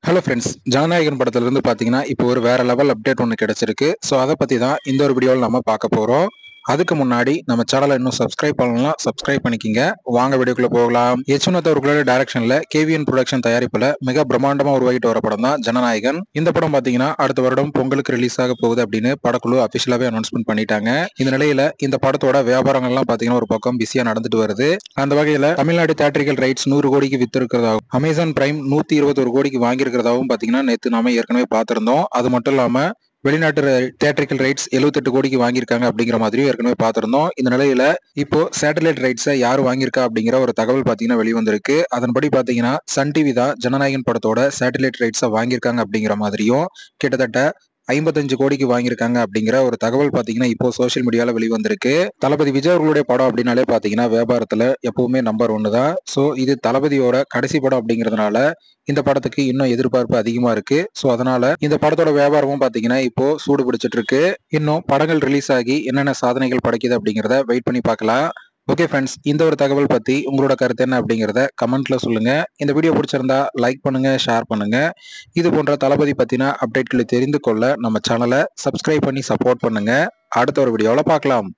Hello friends, Jananayagan படத்துலேருந்து பார்த்தீங்கன்னா இப்போ ஒரு வேற லெவல் அப்டேட் ஒன்று கிடைச்சிருக்கு. ஸோ அதை பற்றி தான் இந்த ஒரு வீடியோவில் நம்ம பார்க்க போகிறோம். அதுக்கு முன்னாடி நம்ம சேனலை இன்னும் சப்ஸ்கிரைப் பண்ணலாம், சப்ஸ்கிரைப் பண்ணிக்கிங்க. வாங்க வீடியோக்குள்ள போகலாம். யஷ்வந்த் அவர்களோட டைரக்ஷன்ல கேவிஎன் ப்ரொடக்ஷன் தயாரிப்புல மிக பிரம்மாண்டமா உருவாகிட்டு வர படம் தான் ஜனநாயகன். இந்த படம் பார்த்தீங்கன்னா அடுத்த வருடம் பொங்கலுக்கு ரிலீஸ் ஆக போகுது அப்படின்னு படக்குழு அபிஷியலாவே அனௌன்ஸ்மெண்ட் பண்ணிட்டாங்க. இந்த நிலையில இந்த படத்தோட வியாபாரங்கள்லாம் பார்த்தீங்கன்னா ஒரு பக்கம் பிஸியா நடந்துட்டு வருது. அந்த வகையில தமிழ்நாடு தியேட்டரிக்கல் ரைட்ஸ் 100 கோடிக்கு வித்து இருக்கிறதாகவும், அமேசான் பிரைம் 121 கோடிக்கு வாங்கியிருக்கிறதாகவும் பார்த்தீங்கன்னா நேற்று நாம ஏற்கனவே பார்த்திருந்தோம். அது மட்டும் இல்லாம வெளிநாட்டு தியேட்டரிக்கல் ரைட்ஸ் 78 கோடிக்கு வாங்கியிருக்காங்க அப்படிங்கிற மாதிரியும் ஏற்கனவே பார்த்திருந்தோம். இந்த நிலையில இப்போ சேட்டலைட் ரைட்ஸை யார் வாங்கியிருக்கா அப்படிங்கிற ஒரு தகவல் பார்த்தீங்கன்னா வெளிவந்திருக்கு. அதன்படி பார்த்தீங்கன்னா சன் டிவி தான் ஜனநாயகன் படத்தோட சேட்டலைட் ரைட்ஸை வாங்கியிருக்காங்க அப்படிங்கிற மாதிரியும், கிட்டத்தட்ட 55 கோடிக்கு வாங்கியிருக்காங்க அப்படிங்கிற ஒரு தகவல் பார்த்தீங்கன்னா இப்போ சோசியல் மீடியால வெளிவந்திருக்கு. தளபதி விஜய் அவர்களுடைய படம் அப்படின்னாலே பார்த்தீங்கன்னா வியாபாரத்துல எப்பவுமே நம்பர் 1 தான். ஸோ இது தளபதியோட கடைசி படம் அப்படிங்கிறதுனால இந்த படத்துக்கு இன்னும் எதிர்பார்ப்பு அதிகமா இருக்கு. ஸோ அதனால இந்த படத்தோட வியாபாரமும் பார்த்தீங்கன்னா இப்போ சூடு பிடிச்சிட்டு இருக்கு. இன்னும் படங்கள் ரிலீஸ் ஆகி என்னென்ன சாதனைகள் படைக்குது அப்படிங்கிறத வெயிட் பண்ணி பார்க்கலாம். ஓகே ஃப்ரெண்ட்ஸ், இந்த ஒரு தகவல் பத்தி உங்களோட கருத்து என்ன அப்படிங்கிறத கமெண்ட்ல சொல்லுங்க. இந்த வீடியோ பிடிச்சிருந்தா லைக் பண்ணுங்க, ஷேர் பண்ணுங்க. இது போன்ற தளபதி பத்தின அப்டேட்களை தெரிந்து கொள்ள நம்ம சேனலை சப்ஸ்கிரைப் பண்ணி சப்போர்ட் பண்ணுங்க. அடுத்த ஒரு வீடியோவில் பார்க்கலாம்.